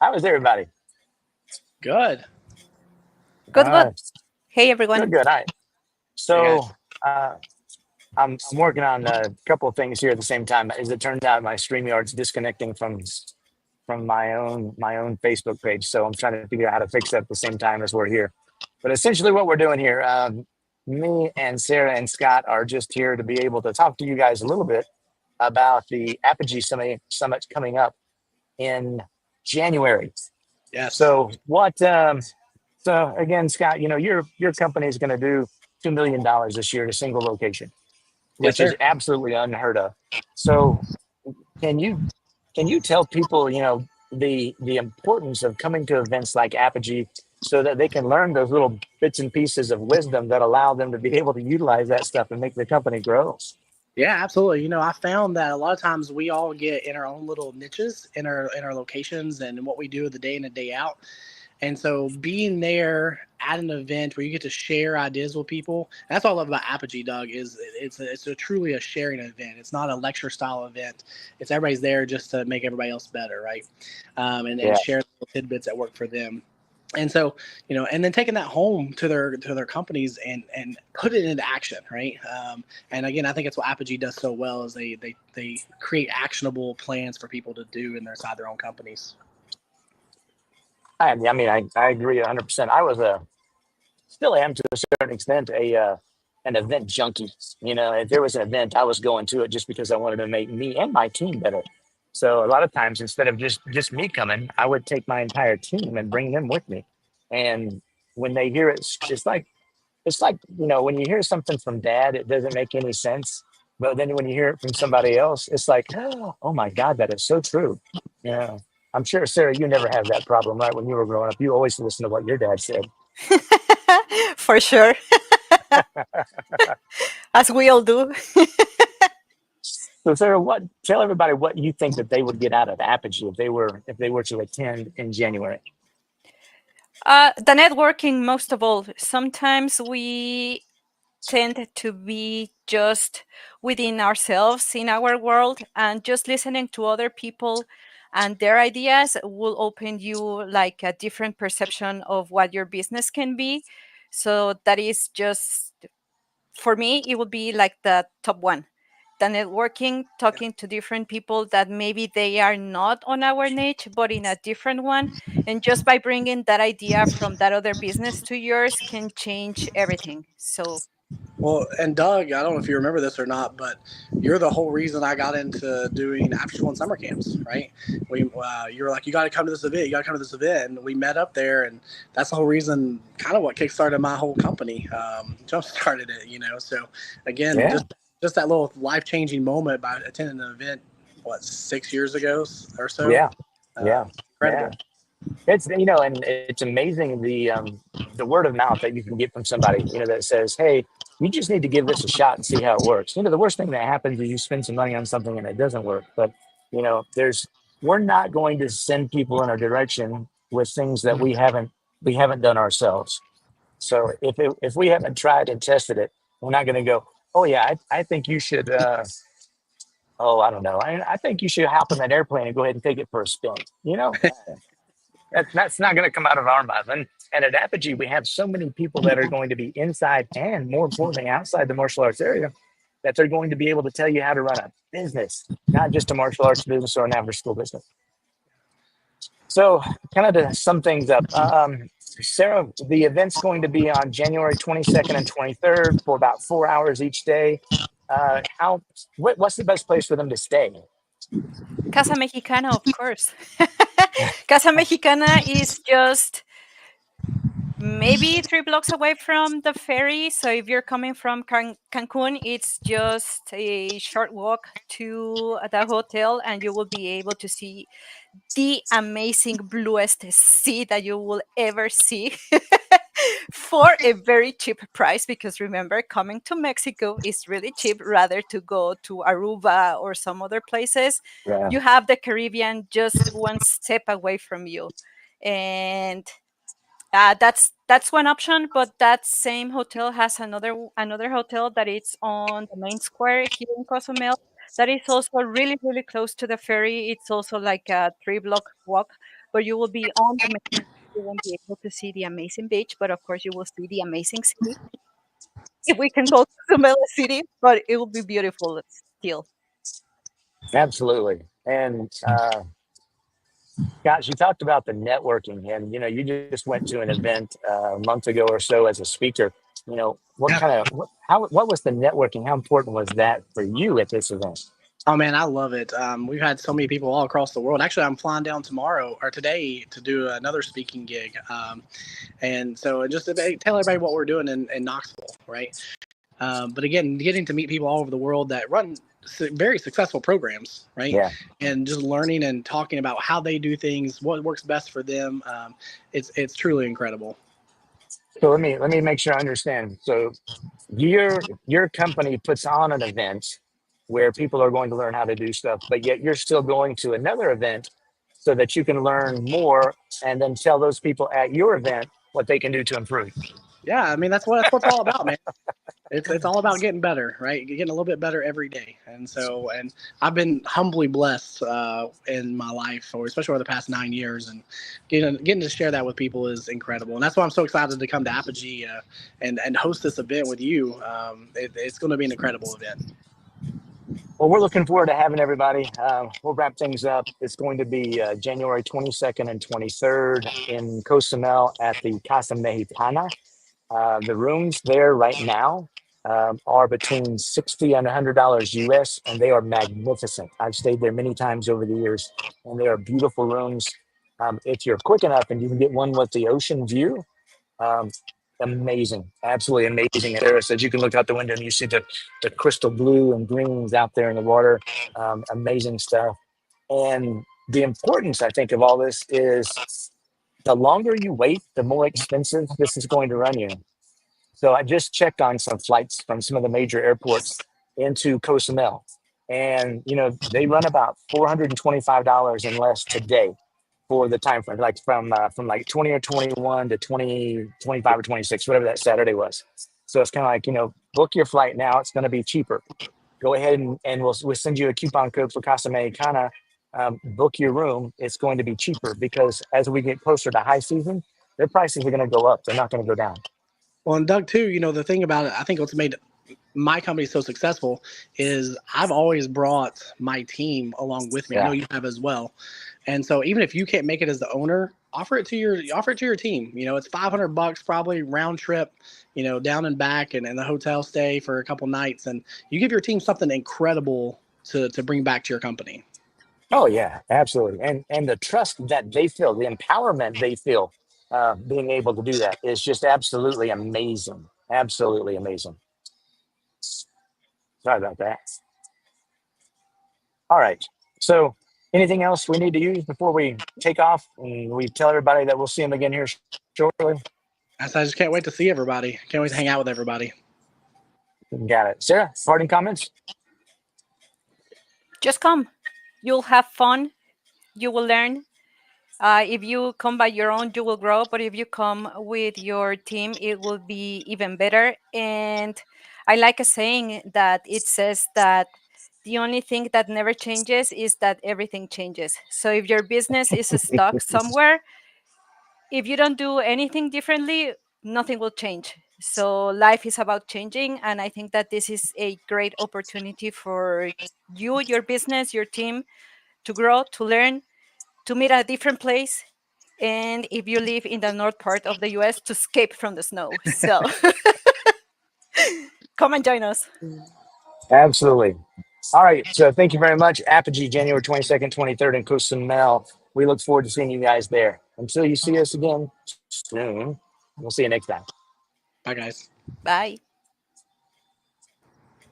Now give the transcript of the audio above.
How is everybody? Good. All Good, good. right. Hey, everyone. Good, good. All right. Hey So guys. uh, I'm working on a couple of things here at the same time. As it turns out, my StreamYard's disconnecting from my own Facebook page. So I'm trying to figure out how to fix that at the same time as we're here. But essentially, what we're doing here, me and Sarah and Scott are just here to be able to talk to you guys a little bit about the Apogee Summit coming up in January. Yes. So what? So again, Scott, your company is going to do $2 million this year at a single location, Yes, which is sir. absolutely unheard of. So can you can you tell people, the importance of coming to events like Apogee so that they can learn those little bits and pieces of wisdom that allow them to be able to utilize that stuff and make the company grow? Yeah, absolutely. I found that a lot of times we all get in our own little niches in our locations and what we do the day in and day out. And so being there at an event where you get to share ideas with people, that's what I love about Apogee, Doug, is it's a truly a sharing event. It's not a lecture style event. It's everybody's there just to make everybody else better, right? And Yeah. share little tidbits that work for them. And so, and then taking that home to their companies and put it into action, right? And again, I think it's what Apogee does so well is they create actionable plans for people to do inside their own companies. I agree 100%. I was a still am to a certain extent a an event junkie. If there was an event, I was going to it just because I wanted to make me and my team better. So a lot of times, instead of just me coming, I would take my entire team and bring them with me. And when they hear it, it's like when you hear something from dad, it doesn't make any sense. But then when you hear it from somebody else, it's like, oh my God, that is so true. Yeah. I'm sure, Sarah, you never have that problem, right? When you were growing up, you always listen to what your dad said. For sure. As we all do. So, Sarah, what tell everybody what you think that they would get out of Apogee if they were to attend in January. The networking, most of all. Sometimes we tend to be just within ourselves in our world, and just listening to other people and their ideas will open you like a different perception of what your business can be. So that is just, for me, it would be like the top one. The networking, talking to different people that maybe they are not on our niche, but in a different one. And just by bringing that idea from that other business to yours can change everything. So, Well, and Doug, I don't know if you remember this or not, but you're the whole reason I got into doing after school and summer camps, right? You were like, you got to come to this event, you got to come to this event, and we met up there, and that's the whole reason, kind of what kickstarted my whole company, jump started it, So again, Yeah, just that little life changing moment by attending an event, what 6 years ago or so, yeah, yeah, yeah. incredible. And it's amazing the word of mouth that you can get from somebody that says, "Hey, you just need to give this a shot and see how it works." The worst thing that happens is you spend some money on something and it doesn't work. But there's we're not going to send people in a direction with things that we haven't done ourselves. So if we haven't tried and tested it, we're not going to go, "Oh yeah, I think you should." Oh, I don't know. I think you should hop on that airplane and go ahead and take it for a spin. That's not going to come out of our mouth. And at Apogee, we have so many people that are going to be inside and, more importantly, outside the martial arts area that they're going to be able to tell you how to run a business, not just a martial arts business or an after school business. So, kind of to sum things up, Sarah, the event's going to be on January 22nd and 23rd for about 4 hours each day. What's the best place for them to stay? Casa Mexicana, of course. Casa Mexicana is just maybe 3 blocks away from the ferry. So if you're coming from Cancun, it's just a short walk to the hotel, and you will be able to see the amazing bluest sea that you will ever see for a very cheap price. Because remember, coming to Mexico is really cheap rather to go to Aruba or some other places. Yeah. You have the Caribbean just one step away from you. And that's one option, but that same hotel has another hotel that is on the main square here in Cozumel. That is also really really close to the ferry. It's also like a 3 block walk but you will be on the main. You won't be able to see the amazing beach, but of course you will see the amazing city. If we can go to Cozumel City, but it will be beautiful still. Absolutely. And gosh, you talked about the networking, and you just went to an event a month ago or so as a speaker. What Yeah. kind of what was the networking? How important was that for you at this event? Oh man, I love it. We've had so many people all across the world. Actually, I'm flying down tomorrow or today to do another speaking gig. And so just to tell everybody what we're doing in Knoxville, right? But again, getting to meet people all over the world that run very successful programs, right? Yeah. And just learning and talking about how they do things, what works best for them. It's truly incredible. So let me make sure I understand. So your company puts on an event where people are going to learn how to do stuff, but yet you're still going to another event so that you can learn more and then tell those people at your event what they can do to improve. Yeah, I mean that's what it's all about, man. It's all about getting better, right? Getting a little bit better every day. And I've been humbly blessed in my life, or especially over the past 9 years, and getting to share that with people is incredible. And that's why I'm so excited to come to Apogee and host this event with you. It's going to be an incredible event. Well, we're looking forward to having everybody. We'll wrap things up. It's going to be January 22nd and 23rd in Cozumel at the Casa Mexicana. The rooms there right now are between $60 and $100 US, and they are magnificent. I've stayed there many times over the years, and they are beautiful rooms. If you're quick enough and you can get one with the ocean view, um, amazing, absolutely amazing. Terrace as you can look out the window and you see the crystal blue and greens out there in the water. Amazing stuff. And the importance, I think, of all this is the longer you wait, the more expensive this is going to run you. So I just checked on some flights from some of the major airports into Cozumel, and they run about $425 and less today for the time frame, like from like 20 or 21 to 20, 25 or 26, whatever that Saturday was. So it's kind of like book your flight now. It's going to be cheaper. Go ahead and we'll send you a coupon code for Casa Mexicana. Book your room. It's going to be cheaper because as we get closer to high season, their prices are going to go up. They're not going to go down. Well, and Doug, too, the thing about it, I think what's made my company so successful is I've always brought my team along with me. I know you have as well. And so even if you can't make it as the owner, offer it to your team. It's $500 probably round trip, down and back and the hotel stay for a couple nights. And you give your team something incredible to bring back to your company. Oh yeah, absolutely. And the trust that they feel, the empowerment they feel, being able to do that is just absolutely amazing. Absolutely amazing. Sorry about that. All right. So anything else we need to use before we take off and we tell everybody that we'll see them again here shortly? I just can't wait to see everybody. Can't wait to hang out with everybody. Got it. Sarah, parting comments? Just come. You'll have fun. You will learn. If you come by your own, you will grow. But if you come with your team, it will be even better. And I like a saying that it says that the only thing that never changes is that everything changes. So if your business is stuck somewhere, if you don't do anything differently, nothing will change. So life is about changing. And I think that this is a great opportunity for you, your business, your team to grow, to learn, to meet a different place. And if you live in the north part of the US, to escape from the snow. So come and join us. Absolutely. All right. So thank you very much. Apogee, January 22nd, 23rd in Cozumel. We look forward to seeing you guys there. Until you see us again soon, we'll see you next time. Bye, guys. Bye.